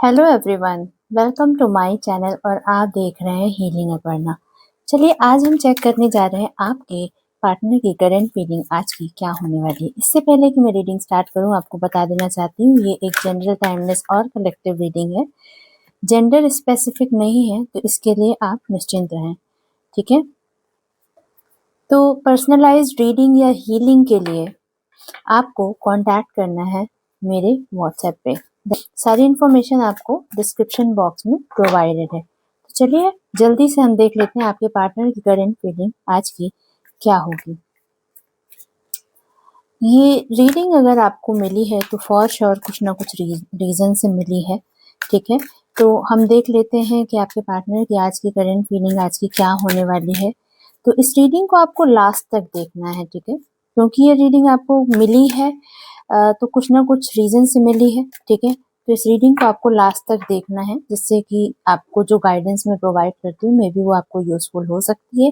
Hello everyone, welcome to my channel और आप देख रहे हैं हीलिंग अपर्णा। चलिए आज हम चेक करने जा रहे हैं आपके पार्टनर की करंट फीलिंग आज की क्या होने वाली है। इससे पहले कि मैं रीडिंग स्टार्ट करूं, आपको बता देना चाहती हूँ ये एक जनरल, टाइमलेस और कलेक्टिव रीडिंग है। जेंडर स्पेसिफिक नहीं है, तो इसके लिए आप निश्चिंत रहें, ठीक है। तो पर्सनलाइज्ड रीडिंग या हीलिंग के लिए आपको कांटेक्ट करना है मेरे व्हाट्सएप पे। सारी इन्फॉर्मेशन आपको डिस्क्रिप्शन बॉक्स में प्रोवाइडेड है। तो चलिए जल्दी से हम देख लेते हैं आपके पार्टनर की करंट फीलिंग आज की क्या होगी। ये रीडिंग अगर आपको मिली है तो फॉर श्योर कुछ ना कुछ रीजन से मिली है, ठीक है। तो हम देख लेते हैं कि आपके पार्टनर की आज की करंट फीलिंग आज की क्या होने वाली है। तो इस रीडिंग को आपको लास्ट तक देखना है, ठीक है, क्योंकि ये रीडिंग आपको मिली है तो कुछ ना कुछ रीजन से मिली है, ठीक है। तो इस रीडिंग को आपको लास्ट तक देखना है, जिससे कि आपको जो गाइडेंस मैं प्रोवाइड करती हूँ मे बी वो आपको यूजफुल हो सकती है,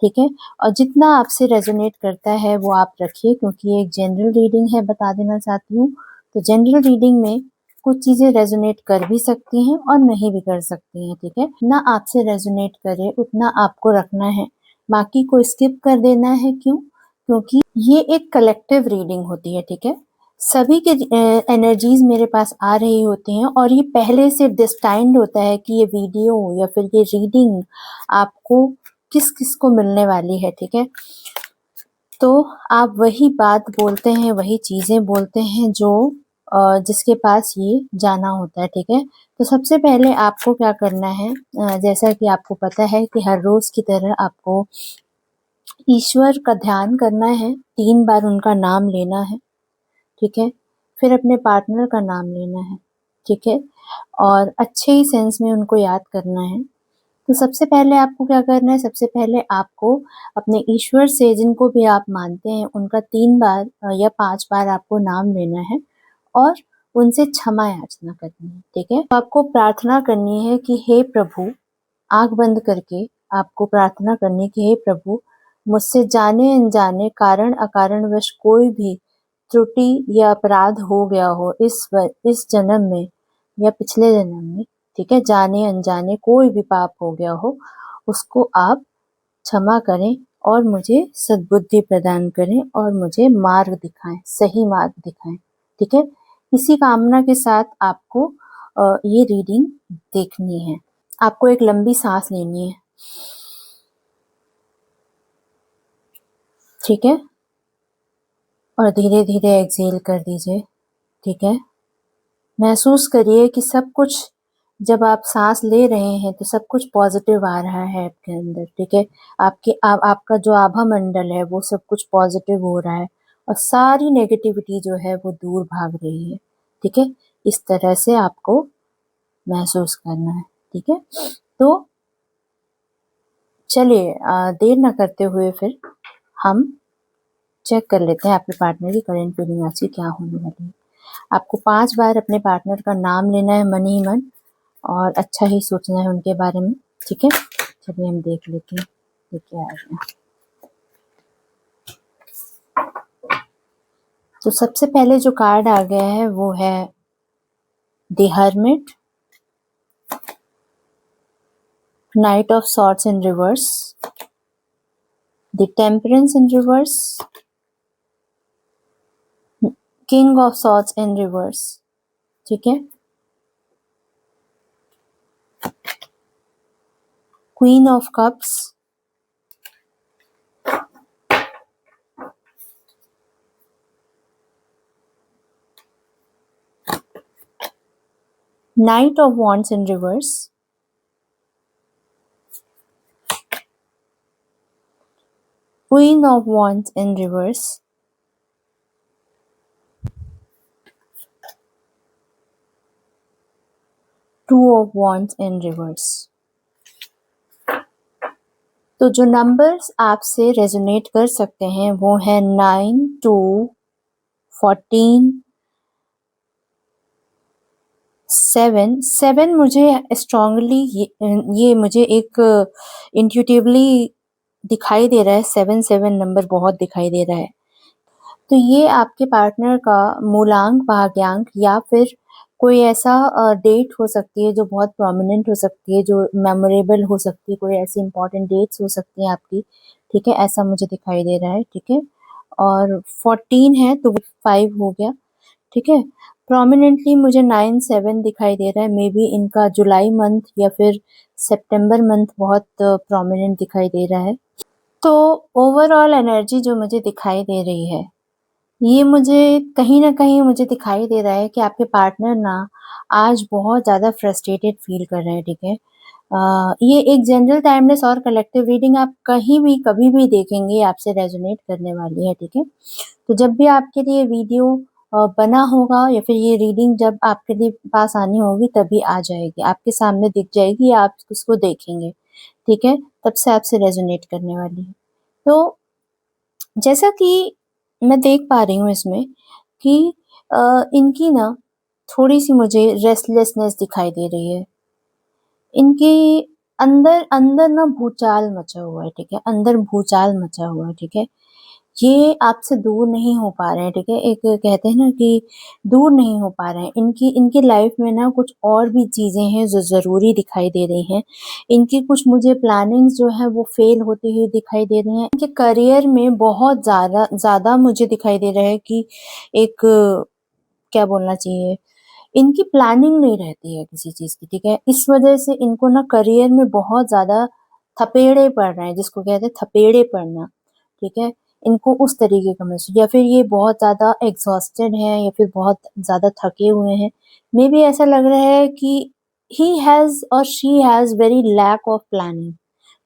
ठीक है। और जितना आपसे रेजोनेट करता है वो आप रखिए, क्योंकि ये एक जनरल रीडिंग है, बता देना चाहती हूँ। तो जनरल रीडिंग में कुछ चीजें रेजोनेट कर भी सकती हैं और नहीं भी कर सकती हैं, ठीक है। ना आपसे रेजोनेट करे उतना आपको रखना है, बाकी को स्किप कर देना है। क्यों? क्योंकि ये एक कलेक्टिव रीडिंग होती है, ठीक है। सभी के एनर्जीज मेरे पास आ रही होती हैं और ये पहले से डिस्टाइंड होता है कि ये वीडियो या फिर ये रीडिंग आपको किस किस को मिलने वाली है, ठीक है। तो आप वही बात बोलते हैं, वही चीजें बोलते हैं जो जिसके पास ये जाना होता है, ठीक है। तो सबसे पहले आपको क्या करना है, जैसा कि आपको पता है कि हर रोज की तरह आपको ईश्वर का ध्यान करना है, 3 बार उनका नाम लेना है, ठीक है। फिर अपने पार्टनर का नाम लेना है, ठीक है, और अच्छे ही सेंस में उनको याद करना है। तो सबसे पहले आपको क्या करना है, सबसे पहले आपको अपने ईश्वर से, जिनको भी आप मानते हैं, उनका 3 बार या 5 बार आपको नाम लेना है और उनसे क्षमा याचना करनी है, ठीक है। तो आपको प्रार्थना करनी है कि हे प्रभु, आंख बंद करके आपको प्रार्थना करनी कि हे प्रभु, मुझसे जाने अनजाने कारण अकारणवश कोई भी त्रुटि या अपराध हो गया हो इस जन्म में या पिछले जन्म में, ठीक है, जाने अनजाने कोई भी पाप हो गया हो, उसको आप क्षमा करें और मुझे सद्बुद्धि प्रदान करें और मुझे मार्ग दिखाएं, सही मार्ग दिखाएं, ठीक है। इसी कामना के साथ आपको ये रीडिंग देखनी है। आपको एक लंबी सांस लेनी है, ठीक है, और धीरे धीरे एक्सहेल कर दीजिए, ठीक है। महसूस करिए कि सब कुछ, जब आप सांस ले रहे हैं तो सब कुछ पॉजिटिव आ रहा है आपके अंदर, ठीक है। आपका जो आभा मंडल है वो सब कुछ पॉजिटिव हो रहा है और सारी नेगेटिविटी जो है वो दूर भाग रही है, ठीक है। इस तरह से आपको महसूस करना है, ठीक है। तो चलिए देर ना करते हुए फिर हम चेक कर लेते हैं आपके पार्टनर की करंट फीलिंग आज की क्या होने वाली है। आपको 5 बार अपने पार्टनर का नाम लेना है मन ही मन और अच्छा ही सोचना है उनके बारे में, ठीक है। चलिए हम देख लेते हैं ये क्या आ गया। तो सबसे पहले जो कार्ड आ गया है वो है the hermit, night of swords in reverse, the temperance in reverse, king of swords in reverse, ठीक है, queen of cups, Knight of Wands in reverse, Queen of Wands in reverse, Two of Wands in reverse। तो जो numbers आपसे resonate कर सकते हैं वो है 9, 2, 14, 7 मुझे स्ट्रांगली ये मुझे एक इंट्यूटिवली दिखाई दे रहा है। 7 नंबर बहुत दिखाई दे रहा है। तो ये आपके पार्टनर का मूलांक, भाग्यांक या फिर कोई ऐसा डेट हो सकती है जो बहुत प्रोमिनेंट हो सकती है, जो मेमोरेबल हो सकती है, कोई ऐसी इम्पोर्टेंट डेट्स हो सकती हैं आपकी, ठीक है? ऐसा मुझे दिखाई दे रहा है, ठीक है? और 14 है तो 5 हो गया, ठीक है? प्रोमिनेंटली मुझे 9, 7 दिखाई दे रहा है, मेबी इनका जुलाई मंथ या फिर सितंबर मंथ बहुत प्रोमिनेंट दिखाई दे रहा है। तो ओवरऑल एनर्जी जो मुझे दिखाई दे रही है, ये मुझे कहीं न कहीं मुझे दिखाई दे रहा है कि आपके पार्टनर ना आज बहुत ज़्यादा फ्रस्ट्रेटेड फ़ील कर रहे हैं, ठीक है? ये एक जनरल टाइमलेस और कलेक्टिव रीडिंग आप कहीं भी, कभी भी देखेंगे आपसे रेज़ोनेट करने वाली है, ठीक है? तो जब भी आपके लिए वीडियो बना होगा या फिर ये रीडिंग जब आपके लिए पास आनी होगी तभी आ जाएगी, आपके सामने दिख जाएगी, आप उसको देखेंगे, ठीक है? तब से आपसे रेज़ोनेट करने वाली है। तो जैसा कि मैं देख पा रही हूँ इसमें कि इनकी ना थोड़ी-सी मुझे रेस्टलेसनेस दिखाई दे रही है। इनके अंदर अंदर ना भूचाल मचा हुआ है, ठीक है? अंदर भूचाल मचा हुआ है, ठीक है? ये आपसे दूर नहीं हो पा रहे हैं, ठीक है? एक कहते हैं ना कि दूर नहीं हो पा रहे हैं। इनकी इनकी लाइफ में ना कुछ और भी चीज़ें हैं जो ज़रूरी दिखाई दे रही हैं। इनकी कुछ मुझे प्लानिंग्स जो है वो फ़ेल होती हुई दिखाई दे रही हैं। इनके करियर में बहुत ज़्यादा ज़्यादा मुझे दिखाई दे रहा है कि एक क्या बोलना चाहिए, इनकी प्लानिंग नहीं रहती है किसी चीज़ की, ठीक है? इस वजह से इनको ना करियर में बहुत ज़्यादा थपेड़े पड़ रहे हैं, जिसको कहते हैं थपेड़े पड़ना, ठीक है? इनको उस तरीके का महसूस, या फिर ये बहुत ज़्यादा एग्ज़ॉस्टेड हैं या फिर बहुत ज़्यादा थके हुए हैं। मेबी ऐसा लग रहा है कि ही हैज़ और she has very lack of planning,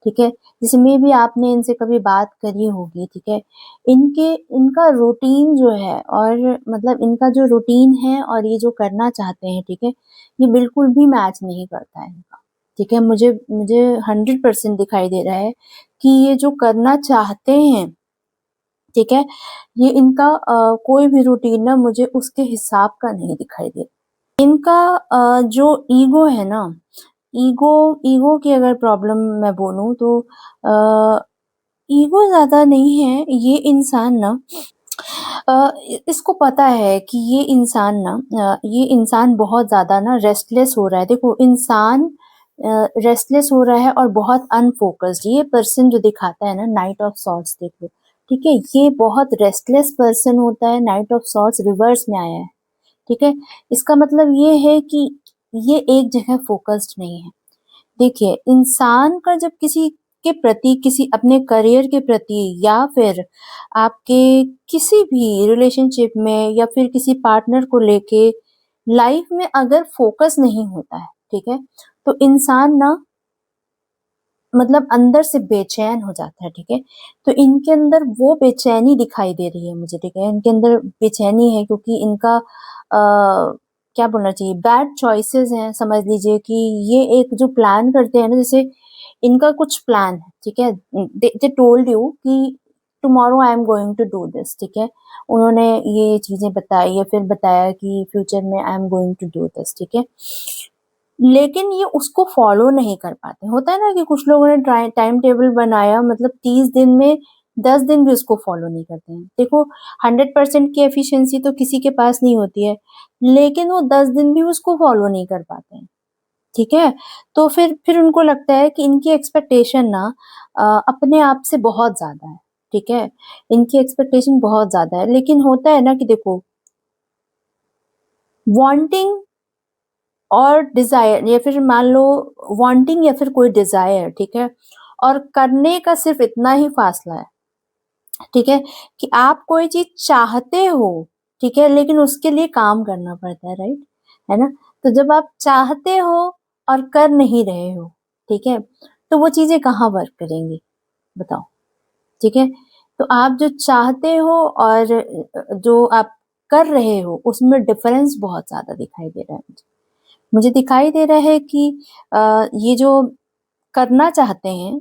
ठीक है? जैसे मेबी आपने इनसे कभी बात करी होगी, ठीक है? इनके इनका रूटीन जो है, और मतलब इनका जो रूटीन है और ये जो करना चाहते हैं, ठीक है? ये बिल्कुल भी मैच नहीं करता है इनका, ठीक है? मुझे मुझे 100% दिखाई दे रहा है कि ये जो करना चाहते हैं, ठीक है? ये इनका कोई भी रूटीन ना मुझे उसके हिसाब का नहीं दिखाई दे। इनका जो ईगो है ना, ईगो ईगो की अगर प्रॉब्लम मैं बोलूँ तो अ, ईगो ज़्यादा नहीं है, ये इंसान ना इसको पता है कि ये इंसान बहुत ज़्यादा ना रेस्टलेस हो रहा है। देखो इंसान रेस्टलेस हो रहा है और बहुत अनफ़ोकस्ड, ये पर्सन जो दिखाता है ना नाइट ऑफ सॉर्ड्स देख लो, ठीक है? ये बहुत रेस्टलेस पर्सन होता है, नाइट ऑफ सॉर्ड्स रिवर्स में आया है, ठीक है? इसका मतलब ये है कि ये एक जगह फ़ोकस्ड नहीं है। देखिए, इंसान का जब किसी के प्रति, किसी अपने करियर के प्रति या फिर आपके किसी भी रिलेशनशिप में या फिर किसी पार्टनर को लेके लाइफ में अगर फ़ोकस नहीं होता है, ठीक है? तो इंसान ना मतलब अंदर से बेचैन हो जाता है, ठीक है? तो इनके अंदर वो बेचैनी दिखाई दे रही है मुझे, ठीक है? इनके अंदर बेचैनी है क्योंकि इनका क्या बोलना चाहिए, बैड चॉइसेस हैं, समझ लीजिए कि ये एक जो प्लान करते हैं ना, जैसे इनका कुछ प्लान है, ठीक है? दे टोल्ड यू कि tomorrow I am going to do this, ठीक है? उन्होंने ये चीज़ें बताई या फिर बताया कि फ्यूचर में I am going to do this, ठीक है? लेकिन ये उसको फ़ॉलो नहीं कर पाते। होता है ना कि कुछ लोगों ने टाइम टेबल बनाया, मतलब 30 दिन में 10 दिन भी उसको फ़ॉलो नहीं करते हैं। देखो 100% की एफिशिएंसी तो किसी के पास नहीं होती है, लेकिन वो 10 दिन भी उसको फ़ॉलो नहीं कर पाते हैं, ठीक है? तो फिर उनको लगता है कि इनकी एक्सपेक्टेशन ना अपने आप से बहुत ज़्यादा है, ठीक है? इनकी एक्सपेक्टेशन बहुत ज़्यादा है, लेकिन होता है ना कि देखो वांटिंग और डिज़ायर, या फिर मान लो वांटिंग या फिर कोई डिज़ायर, ठीक है? और करने का सिर्फ़ इतना ही फ़ासला है, ठीक है? कि आप कोई चीज़ चाहते हो, ठीक है? लेकिन उसके लिए काम करना पड़ता है, राइट? है ना? तो जब आप चाहते हो और कर नहीं रहे हो, ठीक है? तो वो चीज़ें कहाँ वर्क करेंगी, बताओ? ठीक है? तो आप जो चाहते हो और जो आप कर रहे हो, उसमें डिफ़रेंस बहुत ज़्यादा दिखाई दे रहा है मुझे। मुझे दिखाई दे रहा है कि ये जो करना चाहते हैं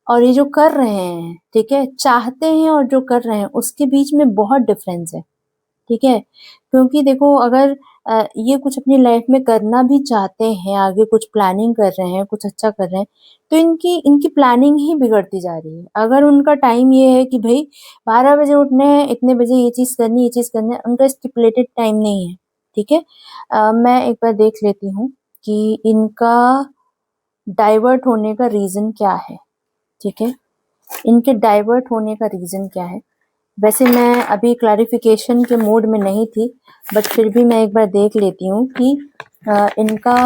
और ये जो कर रहे हैं, ठीक है? चाहते हैं और जो कर रहे हैं, उसके बीच में बहुत डिफ़रेंस है, ठीक है? क्योंकि देखो अगर ये कुछ अपनी लाइफ़ में करना भी चाहते हैं, आगे कुछ प्लानिंग कर रहे हैं, कुछ अच्छा कर रहे हैं, तो इनकी इनकी प्लानिंग ही बिगड़ती जा रही है। अगर उनका टाइम ये है कि भई 12 बजे उठना है, इतने बजे ये चीज़ करनी है, उनका स्टिपुलेटेड टाइम नहीं है, ठीक है। मैं एक बार देख लेती हूँ कि इनका डाइवर्ट होने का रीज़न क्या है, ठीक है? इनके डाइवर्ट होने का रीज़न क्या है? वैसे मैं अभी क्लैरिफिकेशन के मूड में नहीं थी, बट फिर भी मैं एक बार देख लेती हूँ कि इनका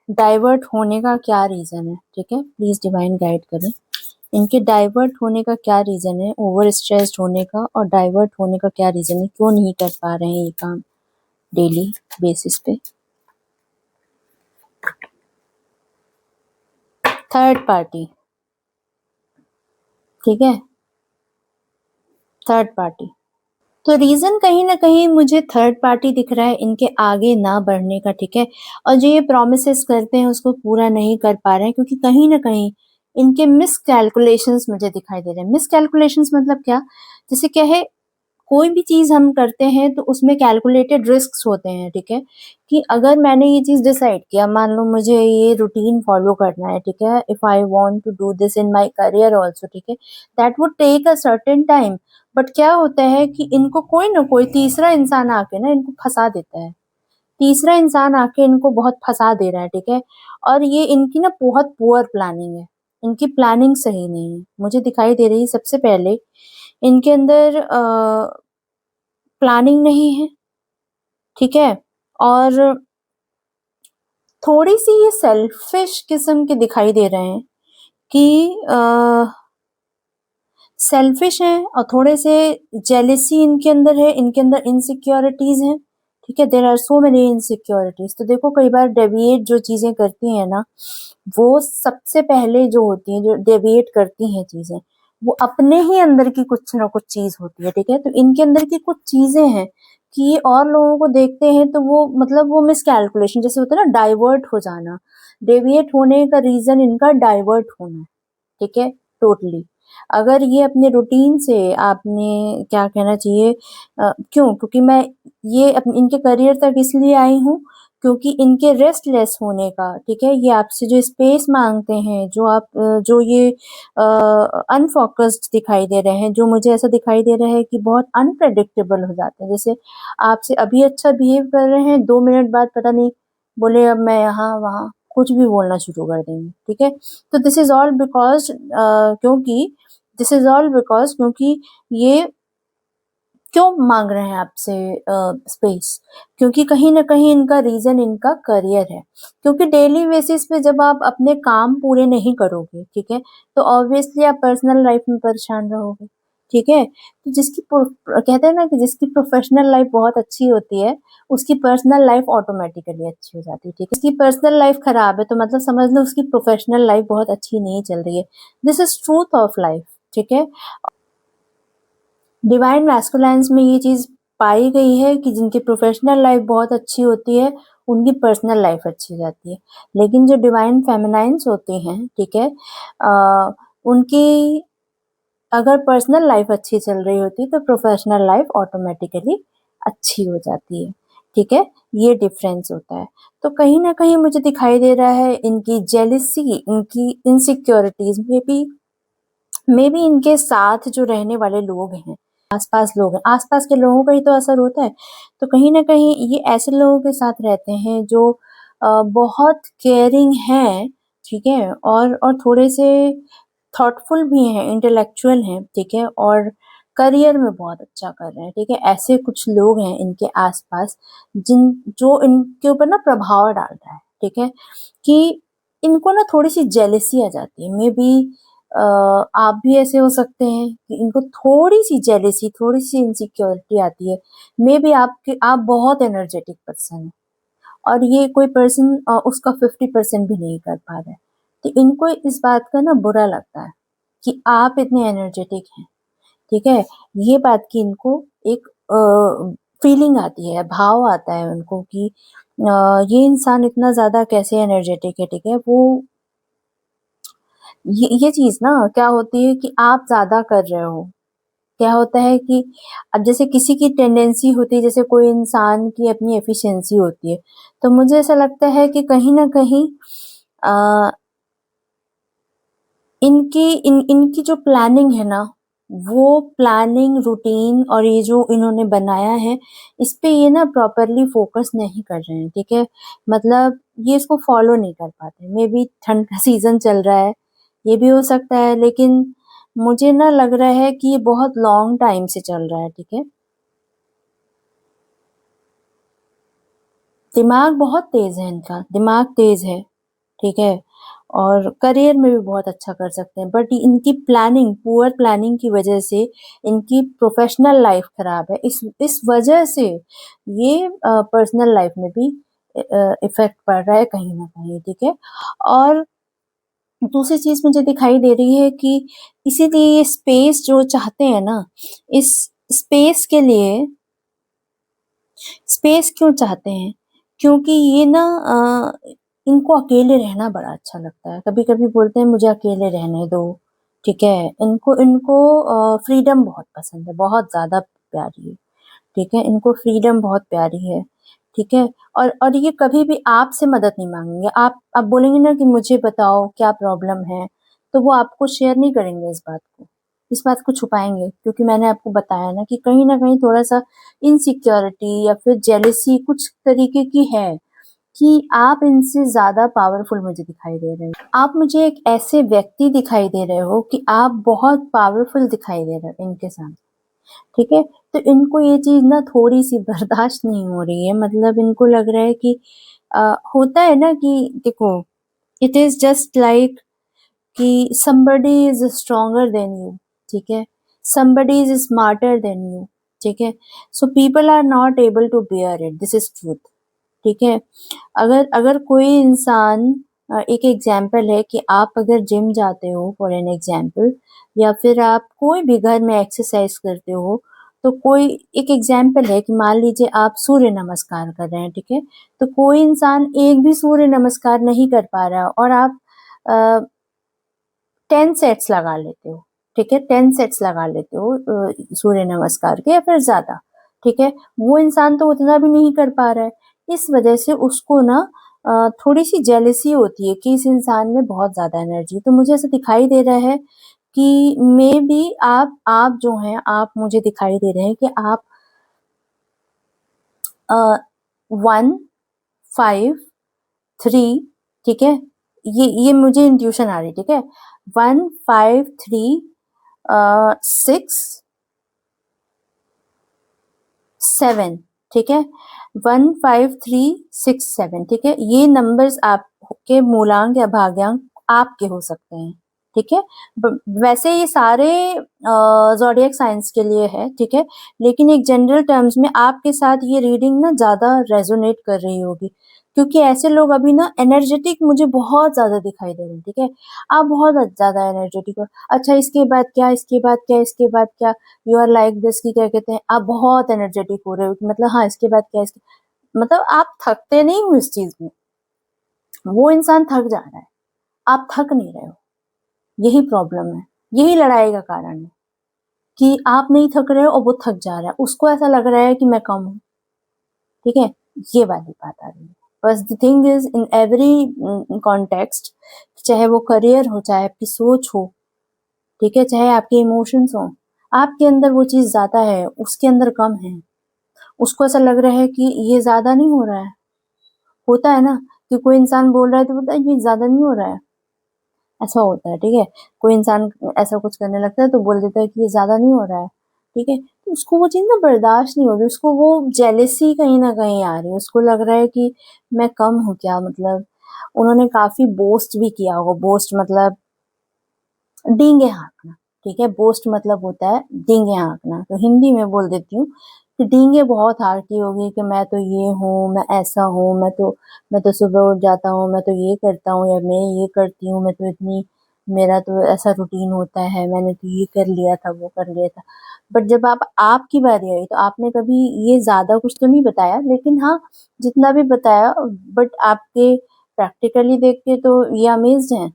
डाइवर्ट होने का क्या रीज़न है, ठीक है? प्लीज़ डिवाइन गाइड करें। इनके डाइवर्ट होने का क्या रीज़न है, ओवर स्ट्रेस्ड होने का, और डाइवर्ट होने का क्या रीज़न है, क्यों नहीं कर पा रहे हैं ये काम डेली बेसिस पे? थर्ड पार्टी, ठीक है? Third party. तो रीज़न कहीं न कहीं मुझे थर्ड पार्टी दिख रहा है इनके आगे ना बढ़ने का, ठीक है? और जो ये प्रॉमिसेस करते हैं उसको पूरा नहीं कर पा रहे हैं, क्योंकि कहीं न कहीं इनके मिसकैलकुलेशंस मुझे दिखाई दे रहे हैं। मिसकैलकुलेशंस मतलब क्या? जैसे क्या है, कोई भी चीज़ हम करते हैं तो उसमें कैलकुलेटेड रिस्क्स होते हैं, ठीक है? कि अगर मैंने ये चीज़ डिसाइड किया, मान लो मुझे ये रूटीन फॉलो करना है, ठीक है? If I want to do this in my career also, ठीक है? That would take a certain time. But क्या होता है कि इनको कोई ना कोई तीसरा इंसान आके ना इनको फँसा देता है। तीसरा इंसान आके इनको बहुत फँसा दे रहा है, ठीक है? और ये इनकी ना बहुत पुअर प्लानिंग है। इनकी प्लानिंग सही नहीं है। मुझे दिखाई दे रही है सबसे पहले इनके अंदर प्लानिंग नहीं है, ठीक है? और थोड़ी-सी ये सेल्फिश किस्म के दिखाई दे रहे हैं कि सेल्फिश हैं और थोड़े से जेलसी इनके अंदर है, इनके अंदर इनसिक्योरिटीज़ हैं, ठीक है? There are so many insecurities. तो देखो कई बार डेविएट जो चीज़ें करती हैं ना, वो सबसे पहले जो होती हैं, जो डेविएट करती हैं चीज़ें, वो अपने ही अंदर की कुछ ना कुछ चीज़ होती है, ठीक है? तो इनके अंदर की कुछ चीज़ें हैं कि ये और लोगों को देखते हैं तो वो मतलब वो मिसकैलकुलेशन जैसे होता है ना, डाइवर्ट हो जाना। डेविएट होने का रीज़न इनका डाइवर्ट होना है, ठीक है? टोटली। अगर ये अपने रूटीन से आपने क्या कहना चाहिए क्यों? क्योंकि मैं ये इनके करियर तक इसलिए आई हूँ क्योंकि इनके रेस्टलेस होने का, ठीक है? ये आपसे जो स्पेस माँगते हैं, जो ये अनफ़ोकस्ड दिखाई दे रहे हैं, जो मुझे ऐसा दिखाई दे रहा है कि बहुत अनप्रेडिक्टेबल हो जाते हैं। जैसे आपसे अभी अच्छा बिहेव कर रहे हैं, 2 मिनट बाद पता नहीं बोले अब मैं यहाँ-वहाँ, कुछ भी बोलना शुरू कर देंगे, ठीक है? तो दिस इज़ ऑल बिकॉज़ क्योंकि ये क्यों माँग रहे हैं आपसे स्पेस? क्योंकि कहीं न कहीं इनका रीज़न इनका करियर है। क्योंकि डेली बेसिस पे जब आप अपने काम पूरे नहीं करोगे, ठीक है? तो ऑब्वियसली आप पर्सनल लाइफ़ में परेशान रहोगे, ठीक है? तो कहते हैं ना कि जिसकी प्रोफ़ेशनल लाइफ़ बहुत अच्छी होती है, उसकी पर्सनल लाइफ़ ऑटोमैटिकली अच्छी हो जाती है, ठीक है? उसकी पर्सनल लाइफ़ खराब है तो मतलब समझ लो उसकी प्रोफ़ेशनल लाइफ़ बहुत अच्छी नहीं चल रही है। This is truth of life, ठीक है? डिवाइन मैस्कुलाइन्स में ये चीज़ पाई गई है कि जिनकी प्रोफेशनल लाइफ बहुत अच्छी होती है, उनकी पर्सनल लाइफ अच्छी जाती है। लेकिन जो डिवाइन फेमिनाइन्स होते हैं, ठीक है? उनकी अगर पर्सनल लाइफ अच्छी चल रही होती है, तो प्रोफेशनल लाइफ ऑटोमैटिकली अच्छी हो जाती है, ठीक है? ये डिफरेंस होता है। तो कहीं न कहीं मुझे दिखाई दे रहा है इनकी जेलसी, इनकी इनसिक्योरिटीज़ मे बी इनके साथ जो रहने वाले लोग हैं, आस-पास लोग हैं, आस-पास के लोगों का ही तो असर होता है। तो कहीं न कहीं ये ऐसे लोगों के साथ रहते हैं जो बहुत केयरिंग हैं, ठीक है? और थोड़े से थॉटफुल भी हैं, इंटेलेक्चुअल हैं, ठीक है? और करियर में बहुत अच्छा कर रहे हैं, ठीक है? ऐसे कुछ लोग हैं इनके आस-पास जो इनके ऊपर ना प्रभाव डाल रहा है, ठीक है? कि इनको ना थोड़ी-सी जेलसी आ जाती है। मेबी आप भी ऐसे हो सकते हैं कि इनको थोड़ी-सी जेलसी, थोड़ी-सी इनसिक्योरिटी आती है। मेबी आप बहुत एनर्जेटिक पर्सन हैं और ये कोई पर्सन उसका 50% भी नहीं कर पा रहा है। तो इनको इस बात का ना बुरा लगता है कि आप इतने एनर्जेटिक हैं, ठीक है? ये बात की इनको एक फीलिंग आती है, भाव आता है उनको कि ये इंसान इतना ज़्यादा कैसे एनर्जेटिक है, ठीक है? ये चीज़ ना क्या होती है कि आप ज़्यादा कर रहे हो। क्या होता है कि अब जैसे किसी की टेंडेंसी होती है, जैसे कोई इंसान की अपनी एफिशिएंसी होती है, तो मुझे ऐसा लगता है कि कहीं न कहीं अ, इनकी जो प्लानिंग है ना, वो प्लानिंग, रूटीन और ये जो इन्होंने बनाया है, इस पे ये ना प्रॉपरली फ़ोकस नहीं कर रहे हैं, ठीक है? मतलब ये इसको फ़ॉलो नहीं कर पाते। मेबी ठंड का सीज़न चल रहा है, ये भी हो सकता है, लेकिन मुझे ना लग रहा है कि ये बहुत लॉन्ग टाइम से चल रहा है, ठीक है? दिमाग बहुत तेज़ है इनका, दिमाग तेज़ है, ठीक है? और करियर में भी बहुत अच्छा कर सकते हैं, बट इनकी प्लानिंग, पुअर प्लानिंग की वजह से इनकी प्रोफ़ेशनल लाइफ़ खराब है। इस वजह से ये पर्सनल लाइफ़ में भी इफ़ेक्ट पड़ रहा है कहीं न कहीं, ठीक है? और दूसरी चीज़ मुझे दिखाई दे रही है कि इसीलिए ये स्पेस जो चाहते हैं ना, इस स्पेस के लिए स्पेस क्यों चाहते हैं? क्योंकि ये ना इनको अकेले रहना बड़ा अच्छा लगता है। कभी-कभी बोलते हैं मुझे अकेले रहने दो, ठीक है? इनको इनको फ्रीडम बहुत पसंद है, बहुत ज़्यादा प्यारी है, ठीक है? इनको फ्रीडम बहुत प्यारी है, ठीक है? और ये कभी भी आपसे मदद नहीं माँगेंगे। आप बोलेंगे ना कि मुझे बताओ क्या प्रॉब्लम है, तो वो आपको शेयर नहीं करेंगे इस बात को। इस बात को छुपाएँगे क्योंकि मैंने आपको बताया ना कि कहीं न कहीं थोड़ा-सा इनसिक्योरिटी या फिर जेलसी कुछ तरीके की है कि आप इनसे ज़्यादा पावरफुल मुझे दिखाई दे रहे हो। आप मुझे एक ऐसे व्यक्ति दिखाई दे रहे हो कि आप बहुत पावरफुल दिखाई दे रहे हो इनके सामने, ठीक है? तो इनको ये चीज़ ना थोड़ी-सी बर्दाश्त नहीं हो रही है, मतलब इनको लग रहा है कि होता है ना कि देखो, इट इज़ जस्ट लाइक कि somebody is stronger than you, ठीक है? Somebody is smarter than you, ठीक है? So people are not able to bear it, this is truth, ठीक है? अगर अगर कोई इंसान एक एग्ज़ाम्पल है कि आप अगर जिम जाते हो फॉर एन एग्ज़ाम्पल, या फिर आप कोई भी घर में एक्सरसाइज़ करते हो, तो कोई एक एग्ज़ाम्पल है कि मान लीजिए आप सूर्य नमस्कार कर रहे हैं, ठीक है? तो कोई इंसान एक भी सूर्य नमस्कार नहीं कर पा रहा और आप अ, 10 सेट्स लगा लेते हो, ठीक है? 10 सेट्स लगा लेते हो सूर्य नमस्कार के या फिर ज़्यादा, ठीक है? वो इंसान तो उतना भी नहीं कर पा रहा है। इस वजह से उसको ना थोड़ी-सी जेलसी होती है कि इस इंसान में बहुत ज़्यादा एनर्जी है। तो मुझे ऐसा दिखाई दे रहा है कि मेबी आप जो हैं, आप मुझे दिखाई दे रहे हैं कि आप अ, 1, 5, 3, ठीक है? ये मुझे इंट्यूशन आ रही है, ठीक है? 1, 5, 3 6, 7, ठीक है? 1, 5, 3, 6, 7, ठीक है? ये नंबर्स आपके मूलांक या भाग्यांक आपके हो सकते हैं, ठीक है? वैसे ये सारे ज़ोडिएक साइंस के लिए है, ठीक है? लेकिन एक जनरल टर्म्स में आपके साथ ये रीडिंग ना ज़्यादा रेज़ोनेट कर रही होगी, क्योंकि ऐसे लोग अभी ना एनर्जेटिक मुझे बहुत ज़्यादा दिखाई दे रहे हैं, ठीक है? आप बहुत ज़्यादा एनर्जेटिक हो। अच्छा, इसके बाद क्या, इसके बाद क्या, इसके बाद क्या? यू आर लाइक दिस कि क्या कहते हैं, आप बहुत एनर्जेटिक हो रहे हो कि मतलब हाँ, इसके बाद क्या, इसके मतलब आप थकते नहीं हो इस चीज़ में, वो इंसान थक जा रहा है, आप थक नहीं रहे हो, यही प्रॉब्लम है, यही लड़ाई का कारण है कि आप नहीं थक रहे हो और वो थक जा रहा है, उसको ऐसा लग रहा है कि मैं कम हूँ, ठीक है? ये वाली बात आ रही है। बस the thing is in every context, चाहे वो करियर हो, चाहे आपकी सोच हो, ठीक है? चाहे आपके इमोशंस हों, आपके अंदर वो चीज़ ज़्यादा है, उसके अंदर कम है। उसको ऐसा लग रहा है कि ये ज़्यादा नहीं हो रहा है। होता है ना कि कोई इंसान बोल रहा है तो बोलता है ये ज़्यादा नहीं हो रहा है, ऐसा होता है, ठीक है? कोई इंसान ऐसा कुछ करने लगता है तो बोल देता है कि ये ज़्यादा नहीं हो रहा है, ठीक है? तो उसको वो चीज़ ना बर्दाश्त नहीं हो रही, उसको वो जेलसी कहीं न कहीं आ रही है, उसको लग रहा है कि मैं कम हूँ क्या, मतलब उन्होंने काफ़ी बोस्ट भी किया होगा, बोस्ट मतलब डींगे हाँकना, ठीक है? बोस्ट मतलब होता है डींगे हाँकना, तो हिंदी में बोल देती हूँ कि डींगे बहुत हाँकी होगी कि मैं तो ये हूँ, मैं ऐसा हूँ, मैं तो सुबह उठ जाता हूँ, मैं तो ये करता हूँ या मैं ये करती हूँ, मैं तो इतनी मेरा तो ऐसा रूटीन होता है, मैंने तो ये कर लिया था, वो कर लिया था। बट जब आपकी बारी आई तो आपने कभी ये ज़्यादा कुछ तो नहीं बताया, लेकिन हाँ, जितना भी बताया बट आपके प्रैक्टिकली देख के तो ये अमेज़्ड हैं।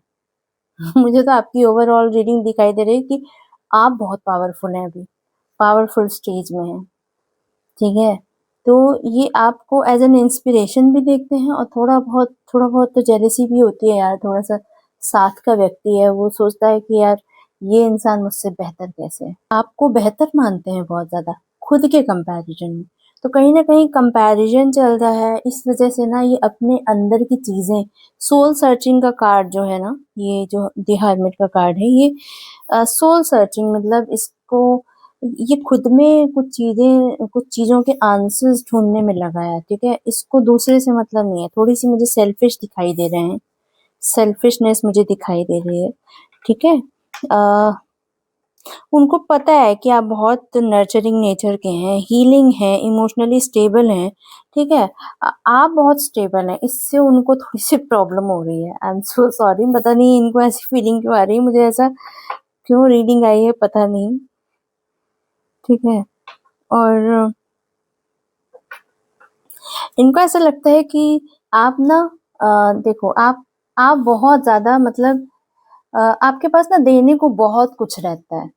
मुझे तो आपकी ओवरऑल रीडिंग दिखाई दे रही है कि आप बहुत पावरफुल हैं अभी, पावरफुल स्टेज में हैं, ठीक है? तो ये आपको एज़ एन इंस्पिरेशन भी देखते हैं और थोड़ा बहुत तो जेलसी भी होती है यार, थोड़ा-सा साथ का व्यक्ति है, वो सोचता है कि यार ये इंसान मुझसे बेहतर कैसे है, आपको बेहतर मानते हैं बहुत ज्यादा खुद के कंपैरिजन में। तो कहीं ना कहीं कंपैरिजन चल रहा है, इस वजह से ना ये अपने अंदर की चीजें, सोल सर्चिंग का कार्ड जो है ना, ये जो द हर्मिट का कार्ड है, ये सोल सर्चिंग मतलब इसको, ये खुद में कुछ चीजों के आंसर्स ढूंढने में लगा है, ठीक है। इसको दूसरे से मतलब नहीं है, थोड़ी सी मुझे सेल्फिश दिखाई दे रहे हैं, सेल्फिशनेस मुझे दिखाई दे रही है, ठीक है। अ, उनको पता है कि आप बहुत नर्चरिंग नेचर के हैं, हीलिंग हैं, इमोशनली स्टेबल हैं, ठीक है। आप बहुत स्टेबल हैं, इससे उनको थोड़ी सी प्रॉब्लम हो रही है। आई एम सो सॉरी, पता नहीं इनको ऐसी फीलिंग क्यों आ रही है, मुझे ऐसा क्यों रीडिंग आई है पता नहीं, ठीक है। और इनको ऐसा लगता है कि आप ना, देखो आप बहुत ज्यादा मतलब आपके पास ना देने को बहुत कुछ रहता है,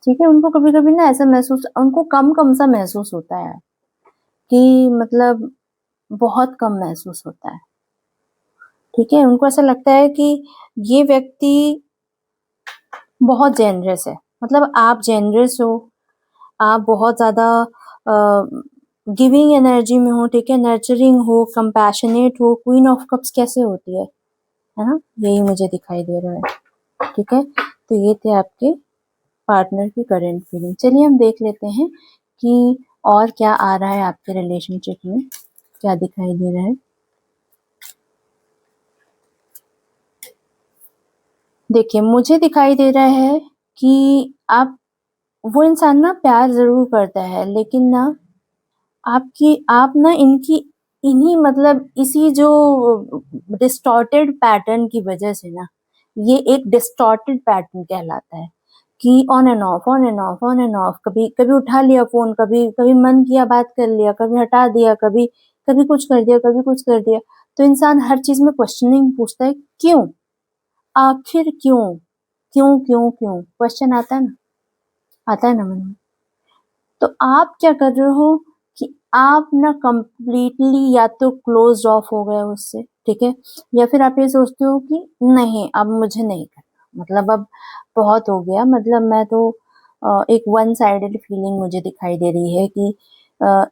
ठीक है। उनको कभी कभी ना ऐसा महसूस, उनको कम कम सा महसूस होता है कि मतलब बहुत कम महसूस होता है, ठीक है। उनको ऐसा लगता है कि ये व्यक्ति बहुत जेनरस है, मतलब आप जेनरस हो, आप बहुत ज्यादा गिविंग एनर्जी में हो, ठीक है, नर्चरिंग हो, कंपैशनेट हो। क्वीन ऑफ कप्स कैसे होती है ना, यही मुझे दिखाई दे रहा है, ठीक है। तो ये थे आपके पार्टनर की करंट फीलिंग। चलिए हम देख लेते हैं कि और क्या आ रहा है आपके रिलेशनशिप में, क्या दिखाई दे रहा है। देखिए मुझे दिखाई दे रहा है कि आप, वो इंसान ना प्यार जरूर करता है, लेकिन ना आप ना इनकी, इन्हीं मतलब इसी जो डिस्टॉर्टेड पैटर्न की वजह से ना, ये एक डिस्टॉर्टेड पैटर्न कहलाता है कि on end of, on end of, on end of, कभी कभी उठा लिया फोन, कभी कभी मन किया बात कर लिया, कभी हटा दिया, कभी कभी कुछ कर दिया, कभी कुछ कर दिया। तो इंसान हर चीज में क्वेश्चनिंग पूछता है, क्यों, आखिर क्यों, क्यों क्यों क्यों, क्वेश्चन आता है ना, आता है ना मन में। तो आप क्या कर रहे हो कि आप ना कंप्लीटली या तो क्लोज ऑफ हो गए हो उससे, ठीक है, या फिर आप ये सोचते हो कि नहीं अब मुझे नहीं करना, मतलब अब बहुत हो गया, मतलब मैं तो एक वन साइडेड फीलिंग मुझे दिखाई दे रही है कि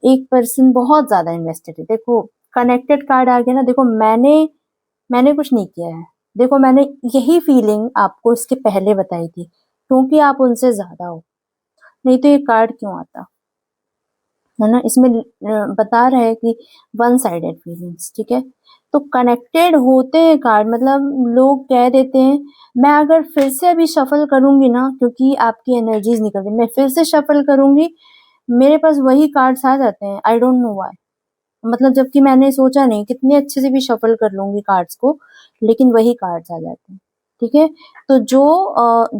एक पर्सन बहुत ज्यादा इन्वेस्टेड है। देखो कनेक्टेड कार्ड आ गया ना, देखो मैंने कुछ नहीं किया है, देखो मैंने यही फीलिंग आपको इसके पहले बताई थी, क्योंकि आप उनसे ज्यादा हो, नहीं तो ये कार्ड क्यों आता, है ना। इसमें बता रहा है कि वन साइडेड फीलिंग्स, ठीक है। तो कनेक्टेड होते हैं कार्ड, मतलब लोग कह देते हैं, मैं अगर फिर से अभी शफल करूंगी ना, क्योंकि आपकी एनर्जीज निकल रही, मैं फिर से शफल करूंगी, मेरे पास वही कार्ड्स आ जाते हैं, आई डोंट नो व्हाई, मतलब जबकि मैंने सोचा नहीं, कितने अच्छे से भी शफल कर लूंगी कार्ड्स को, लेकिन वही कार्ड्स आ जाते हैं, ठीक है। तो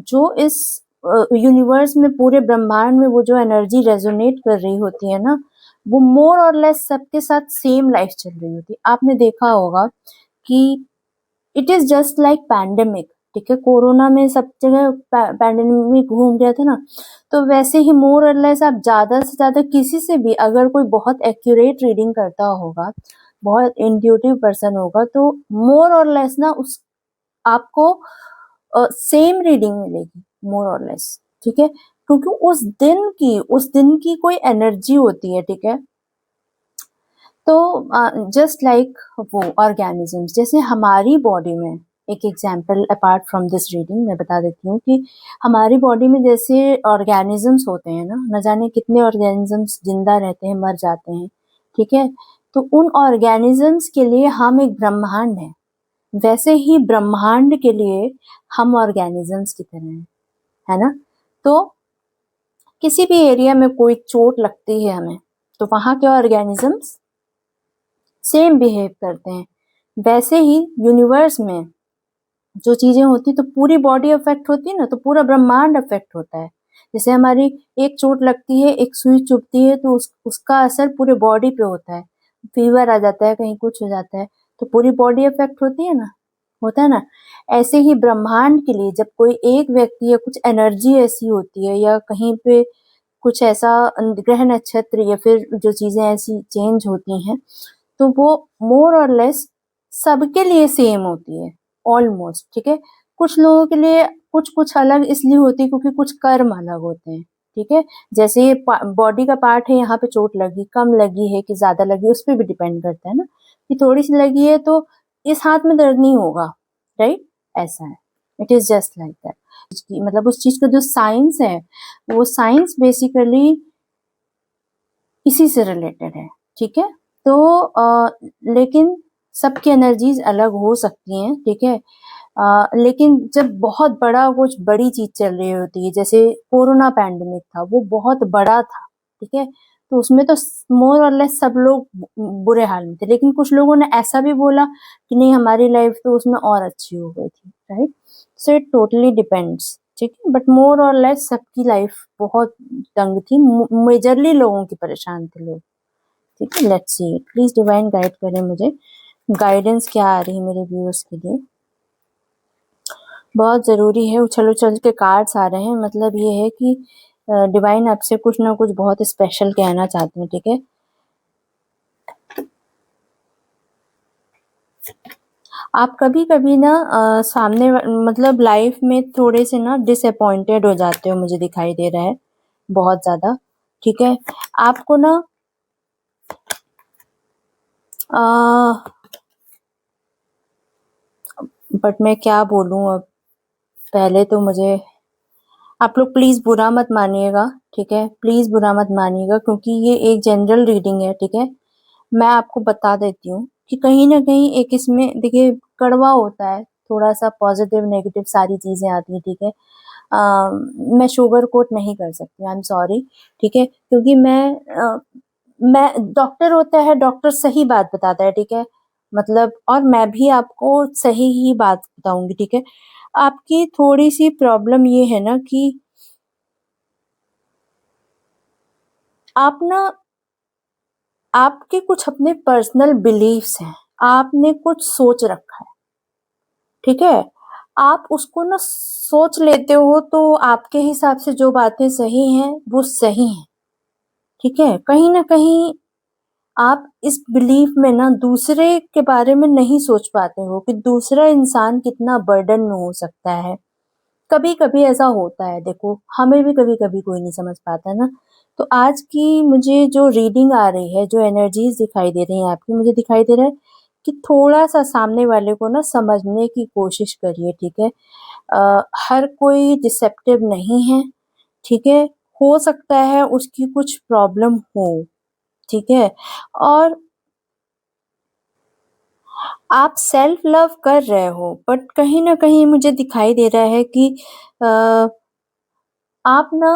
जो इस यूनिवर्स में, पूरे ब्रह्मांड में वो जो एनर्जी रेजोनेट कर रही होती है ना, वो मोर और लेस सबके साथ सेम लाइफ चल रही होती है। आपने देखा होगा कि it is just like pandemic, ठीक है, कोरोना में सब जगह पैंडेमिक घूम गया था ना, तो वैसे ही मोर और लेस आप ज्यादा से ज्यादा किसी से भी अगर कोई बहुत एक्यूरेट रीडिंग करता होगा, बहुत इंट्यूटिव पर्सन होगा, तो मोर और लेस ना उस आपको सेम रीडिंग मिलेगी, मोर और लेस, ठीक है, क्योंकि उस दिन की कोई एनर्जी होती है, ठीक है। तो जस्ट लाइक वो ऑर्गेनिजम्स, जैसे हमारी बॉडी में, एक example apart from this reading मैं बता देती हूँ कि हमारी बॉडी में जैसे ऑर्गेनिजम्स होते हैं ना, न जाने कितने ऑर्गेनिजम्स जिंदा रहते हैं, मर जाते हैं, ठीक है। तो उन ऑर्गेनिजम्स के लिए हम एक ब्रह्मांड है, वैसे ही ब्रह्मांड के लिए हम ऑर्गेनिजम्स की तरह हैं, है ना। तो किसी भी एरिया में कोई चोट लगती है हमें, तो वहां के ऑर्गेनिजम्स सेम बिहेव करते हैं। वैसे ही यूनिवर्स में जो चीजें होती तो पूरी बॉडी अफेक्ट होती है ना, तो पूरा ब्रह्मांड अफेक्ट होता है। जैसे हमारी एक चोट लगती है, एक सुई चुभती है, तो उसका असर पूरे बॉडी पे होता है, फीवर आ जाता है, कहीं कुछ हो जाता है, तो पूरी बॉडी अफेक्ट होती है ना, होता है ना। ऐसे ही ब्रह्मांड के लिए जब कोई एक व्यक्ति या कुछ एनर्जी ऐसी होती है, या कहीं पे कुछ ऐसा ग्रह नक्षत्र या फिर जो चीजें ऐसी चेंज होती हैं, तो वो मोर और लेस सबके लिए सेम होती है, ऑलमोस्ट, ठीक है। कुछ लोगों के लिए कुछ अलग इसलिए होती है क्योंकि कुछ कर्म अलग होते हैं, ठीक है? जैसे ये बॉडी का पार्ट है, यहाँ पे चोट लगी, कम लगी है कि ज़्यादा लगी है, उस पे भी डिपेंड करता है ना, कि थोड़ी-सी लगी है तो इस हाथ में दर्द नहीं होगा, राइट? ऐसा है। It is just like that. मतलब उस चीज़ का जो साइंस है, वो साइंस बेसिकली इसी से रिलेटेड है, ठीक है? तो लेकिन सबकी एनर्जीज़ अलग हो सकती हैं, ठीक है? लेकिन जब बहुत बड़ा कुछ बड़ी चीज़ चल रही होती है, जैसे कोरोना पैंडेमिक था, वो बहुत बड़ा था, ठीक है? तो उसमें तो मोर और लेस सब लोग बुरे हाल में थे, लेकिन कुछ लोगों ने ऐसा भी बोला कि नहीं हमारी लाइफ तो उसमें और अच्छी हो गई थी, right? So it totally depends, ठीक है? बट मोर और लेस सबकी लाइफ बहुत तंग थी, मेजरली लोगों की परेशान थे लोग, ठीक है? Let's see it. Please divine guide करें मुझे, गाइडेंस क्या आ रही है मेरे व्यूअर्स के लिए। बहुत ज़रूरी है, उछल-उछल के कार्ड्स आ रहे हैं, मतलब ये है कि डिवाइन आपसे कुछ ना कुछ बहुत स्पेशल कहना चाहते हैं, ठीक है? आप कभी-कभी ना सामने मतलब लाइफ में थोड़े से ना डिसअपॉइंटेड हो जाते हो, मुझे दिखाई दे रहा है, बहुत ज़्यादा, ठीक है? आपको ना अ, बट मैं क्या बोलूँ अब? पहले तो मुझे आप लोग प्लीज़ बुरा मत मानिएगा, ठीक है? प्लीज़ बुरा मत मानिएगा क्योंकि ये एक जनरल रीडिंग है, ठीक है? मैं आपको बता देती हूँ कि कहीं न कहीं एक इसमें देखिए कड़वा होता है, थोड़ा-सा पॉज़िटिव, नेगेटिव सारी चीज़ें आती हैं, ठीक है? मैं शुगर कोट नहीं कर सकती, आई एम सॉरी, ठीक है? क्योंकि मैं डॉक्टर होता है, डॉक्टर सही बात बताता है, ठीक है? मतलब और मैं भी आपको सही ही बात बताऊँगी, ठीक है? आपकी थोड़ी-सी प्रॉब्लम ये है ना कि आप ना आपके कुछ अपने पर्सनल बिलीफ्स हैं, आपने कुछ सोच रखा है, ठीक है? आप उसको ना सोच लेते हो तो आपके हिसाब से जो बातें सही हैं, वो सही हैं, ठीक है? कहीं न कहीं आप इस बिलीफ में ना दूसरे के बारे में नहीं सोच पाते हो कि दूसरा इंसान कितना बर्डन में हो सकता है। कभी-कभी ऐसा होता है देखो, हमें भी कभी-कभी कोई नहीं समझ पाता ना। तो आज की मुझे जो रीडिंग आ रही है, जो एनर्जीज़ दिखाई दे रही हैं आपकी, मुझे दिखाई दे रहा है कि थोड़ा-सा सामने वाले को ना समझने की कोशिश करिए, ठीक है? हर कोई रिसेप्टिव नहीं है, ठीक है? हो सकता है उसकी कुछ प्रॉब्लम हो, ठीक है? और आप सेल्फ लव कर रहे हो, बट कहीं न कहीं मुझे दिखाई दे रहा है कि अ, आप ना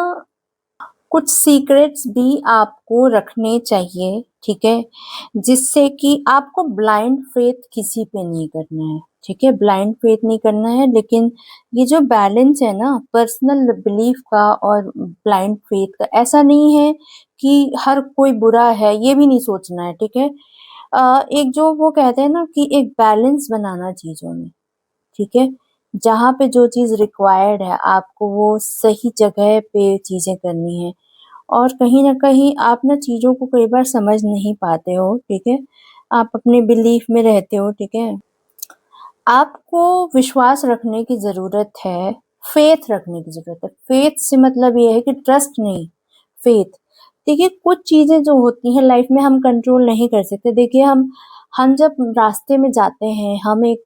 कुछ सीक्रेट्स भी आपको रखने चाहिए, ठीक है? जिससे कि आपको ब्लाइंड फ़ेथ किसी पे नहीं करना है, ठीक है? ब्लाइंड फ़ेथ नहीं करना है, लेकिन ये जो बैलेंस है ना पर्सनल बिलीफ का और ब्लाइंड फ़ेथ का, ऐसा नहीं है कि हर कोई बुरा है, ये भी नहीं सोचना है, ठीक है? एक जो वो कहते हैं ना कि एक बैलेंस बनाना चीज़ों में, ठीक है? जहाँ पे जो चीज़ रिक्वायर्ड है, आपको वो सही जगह पे चीज़ें करनी है। और कहीं न कहीं आप ना चीज़ों को कई बार समझ नहीं पाते हो, ठीक है? आप अपने बिलीफ में रहते हो, ठीक है? आपको विश्वास रखने की ज़रूरत है, फ़ेथ रखने की ज़रूरत है। फ़ेथ से मतलब ये है कि ट्रस्ट नहीं, फ़ेथ। देखिए, कुछ चीज़ें जो होती हैं लाइफ़ में हम कंट्रोल नहीं कर सकते। देखिए, हम जब रास्ते में जाते हैं, हम एक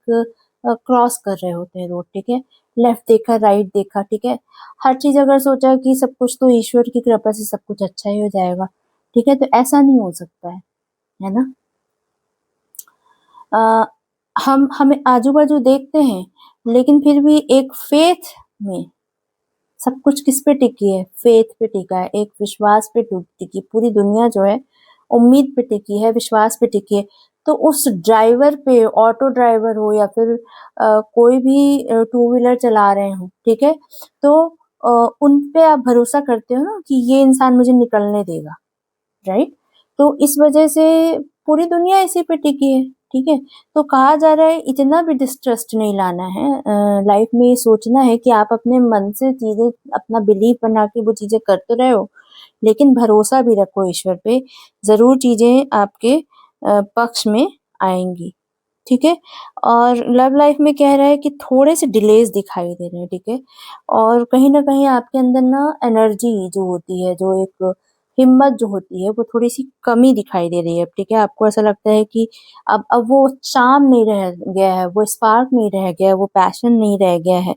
क्रॉस कर रहे होते हैं रोड, ठीक है? लेफ्ट देखा, राइट देखा, ठीक है? हर चीज़ अगर सोचा कि सब कुछ तो ईश्वर की कृपा से सब कुछ अच्छा ही हो जाएगा, ठीक है? तो ऐसा नहीं हो सकता है ना? अ, हम हमें आजू-बाजू देखते हैं, लेकिन फिर भी एक फ़ेथ में सब कुछ किस पे टिकी है? फ़ेथ पे टिका है, एक विश्वास पे टिकी पूरी दुनिया जो है, उम्मीद पे टिकी है, विश्वास पे टिकी है। तो उस ड्राइवर पे, ऑटो ड्राइवर हो या फिर कोई भी टू व्हीलर चला रहे हों, ठीक है? तो अ, उन पे आप भरोसा करते हो ना कि ये इंसान मुझे निकलने देगा। राइट? तो इस वजह से पूरी दुनिया इसी पे टिकी है, ठीक है? तो कहा जा रहा है इतना भी डिस्ट्रस्ट नहीं लाना है, लाइफ में ये सोचना है कि आप अपने मन से चीज़ें अपना बिलीफ बना के वो चीज़ें कर तो रहे हो, लेकिन भरोसा भी रखो ईश्वर पे, ज़रूर चीज़ें आपके पक्ष में आएँगी, ठीक है? और लव लाइफ में कह रहा है कि थोड़े से डिलेज़ दिखाई दे रहे हैं, ठीक है? और कहीं न कहीं आपके अंदर ना एनर्जी जो होती है, जो एक हिम्मत जो होती है, वो थोड़ी-सी कमी दिखाई दे रही है, ठीक है? आपको ऐसा लगता है कि अब वो चार्म नहीं रह गया है, वो स्पार्क नहीं रह गया है, वो पैशन नहीं रह गया है,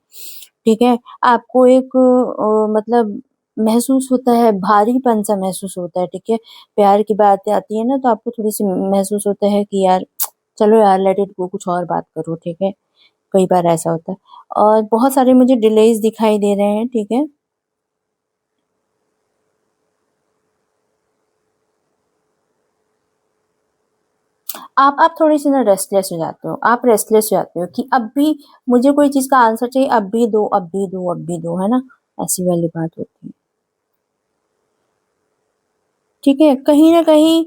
ठीक है? आपको एक मतलब महसूस होता है, भारीपन-सा महसूस होता है, ठीक है? प्यार की बातें आती है ना, तो आपको थोड़ी-सी महसूस होता है कि यार चलो यार लेट इट गो कुछ और बात करो, ठीक है? कई बार ऐसा होता है और बहुत सारे मुझे डिलेज़ दिखाई दे रहे हैं, ठीक है? आप थोड़ी-सी ना रेस्टलेस हो जाते हो, आप रेस्टलेस हो जाते हो कि अब भी मुझे कोई चीज़ का आंसर चाहिए, अब भी दो, अब भी दो, अब भी दो, है ना? ऐसी वाली बात होती है। ठीक है? कहीं न कहीं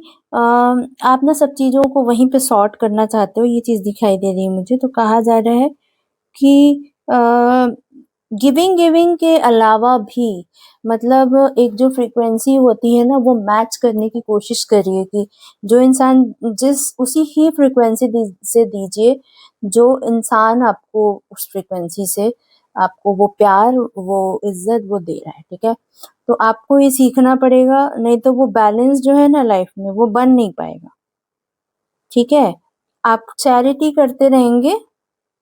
आप ना सब चीज़ों को वहीं पे सॉर्ट करना चाहते हो, ये चीज़ दिखाई दे रही है मुझे। तो कहा जा रहा है कि गिविंग के अलावा भी मतलब एक जो फ्रीक्वेंसी होती है ना, वो मैच करने की कोशिश करिए कि जो इंसान जिस उसी ही फ्रीक्वेंसी से दीजिए, जो इंसान आपको उस फ्रीक्वेंसी से आपको वो प्यार, वो इज़्ज़त वो दे रहा है, ठीक है? तो आपको ये सीखना पड़ेगा, नहीं तो वो बैलेंस जो है ना लाइफ़ में, वो बन नहीं पाएगा, ठीक है? आप चैरिटी करते रहेंगे,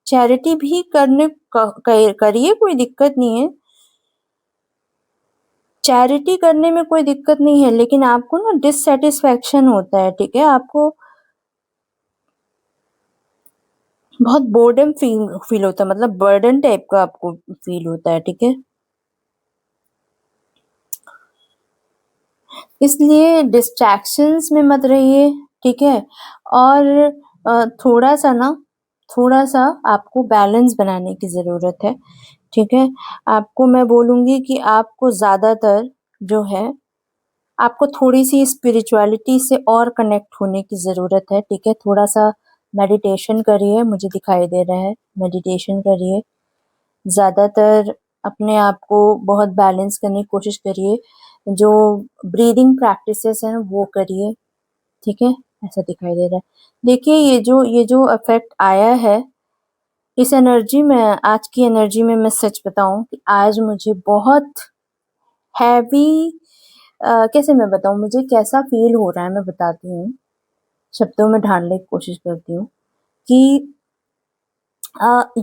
चैरिटी भी करने करिए, कोई दिक्कत नहीं है। चैरिटी करने में कोई दिक्कत नहीं है, लेकिन आपको ना डिससैटिस्फैक्शन होता है, ठीक है? आपको बहुत बोर्डम फ़ील होता है, मतलब बर्डन टाइप का आपको फ़ील होता है, ठीक है? इसलिए डिस्ट्रैक्शंस में मत रहिए, ठीक है? और थोड़ा-सा ना थोड़ा-सा आपको बैलेंस बनाने की ज़रूरत है, ठीक है? आपको मैं बोलूँगी कि आपको ज़्यादातर जो है आपको थोड़ी-सी स्पिरिचुअलिटी से और कनेक्ट होने की ज़रूरत है, ठीक है? थोड़ा-सा मेडिटेशन करिए, मुझे दिखाई दे रहा है, मेडिटेशन करिए। ज़्यादातर अपने आप को बहुत बैलेंस करने की कोशिश करिए। जो ब्रीदिंग प्रैक्टिसेज़ हैं, वो करिए, ठीक है? ऐसा दिखाई दे रहा है। देखिए, ये जो इफ़ेक्ट आया है, इस एनर्जी में आज की एनर्जी में मैं सच बताऊँ कि आज मुझे बहुत हैवी कैसे मैं बताऊँ मुझे कैसा फ़ील हो रहा है मैं बताती हूँ, शब्दों में ढालने की कोशिश करती हूँ कि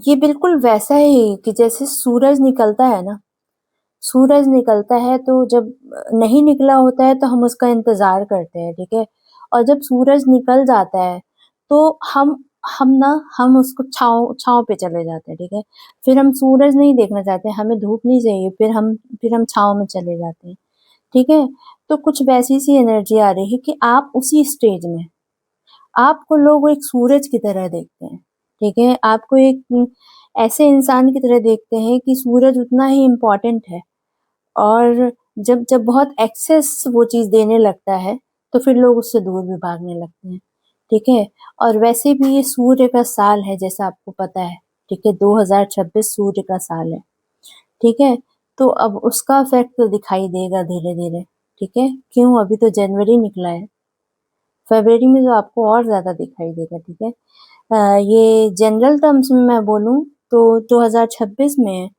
ये बिल्कुल वैसा ही कि जैसे सूरज निकलता है ना, सूरज निकलता है तो जब नहीं निकला होता है तो हम उसका इंतज़ार करते हैं, ठीक है? और जब सूरज निकल जाता है तो हम ना हम उसको छाँव छाँव पे चले जाते हैं, ठीक है? फिर हम सूरज नहीं देखना चाहते, हमें धूप नहीं चाहिए, फिर हम छाँव में चले जाते हैं, ठीक है? तो कुछ वैसी-सी एनर्जी आ रही है कि आप उसी स्टेज में आपको लोग एक सूरज की तरह देखते हैं, ठीक है? आपको एक ऐसे इंसान की तरह देखते हैं कि सूरज उतना ही इम्पोर्टेंट है और जब जब बहुत एक्सेस वो चीज़ देने लगता है, तो फिर लोग उससे दूर भी भागने लगते हैं, ठीक है? और वैसे भी ये सूर्य का साल है जैसा आपको पता है, ठीक है? 2026 सूर्य का साल है, ठीक है? तो अब उसका इफ़ेक्ट तो दिखाई देगा धीरे-धीरे, ठीक है? क्यों? अभी तो जनवरी निकला है। फ़रवरी में तो आपको और ज़्यादा दिखाई देगा, ठीक है? ये जनरल टर्म्स में मैं बोलूँ तो 2026 में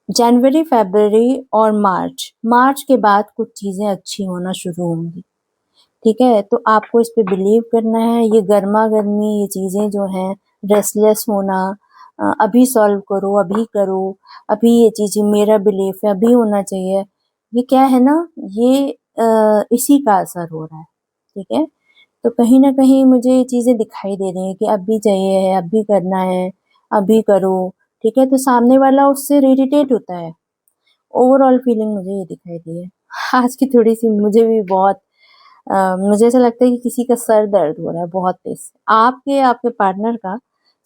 जनवरी, फ़रवरी और मार्च के बाद कुछ चीज़ें अच्छी होना शुरू होंगी, ठीक है? तो आपको इस पे बिलीव करना है, ये गरमा-गरमी ये चीज़ें जो हैं, रेस्टलेस होना अभी सॉल्व करो, अभी करो, अभी ये चीज़ें मेरा बिलीफ है, अभी होना चाहिए। ये क्या है ना, ये इसी का असर हो रहा है, ठीक है? तो कहीं न कहीं मुझे ये चीज़ें दिखाई दे रही हैं कि अभी चाहिए है, अभी करना है, अभी करो, ठीक है? तो सामने वाला उससे इरिटेट होता है। ओवरऑल फीलिंग मुझे ये दिखाई दी है। आज की थोड़ी-सी मुझे भी बहुत मुझे ऐसा लगता है कि किसी का सर दर्द हो रहा है बहुत तेज़ से। आपके या आपके पार्टनर का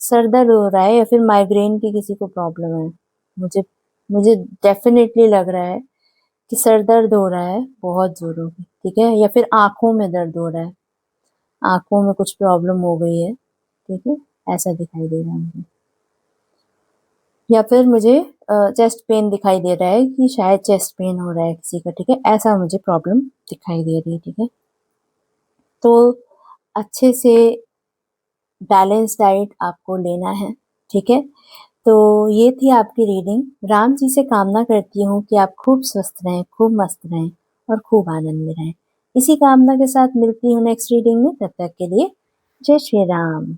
सर दर्द हो रहा है या फिर माइग्रेन की किसी को प्रॉब्लम है। मुझे मुझे डेफ़िनेटली लग रहा है कि सर दर्द हो रहा है बहुत ज़ोरों की, ठीक है? या फिर आँखों में दर्द हो रहा है, आँखों में कुछ प्रॉब्लम हो गई है, ठीक है? ऐसा दिखाई दे रहा है मुझे। या फिर मुझे चेस्ट पेन दिखाई दे रहा है कि शायद चेस्ट पेन हो रहा है किसी का, ठीक है? ऐसा मुझे प्रॉब्लम दिखाई दे रही है, ठीक है? तो अच्छे से बैलेंस डाइट आपको लेना है, ठीक है? तो ये थी आपकी रीडिंग। राम जी से कामना करती हूँ कि आप खूब स्वस्थ रहें, खूब मस्त रहें और खूब आनंद में रहें। इसी कामना के साथ मिलती हूँ नेक्स्ट रीडिंग में, तब तक के लिए जय श्री राम।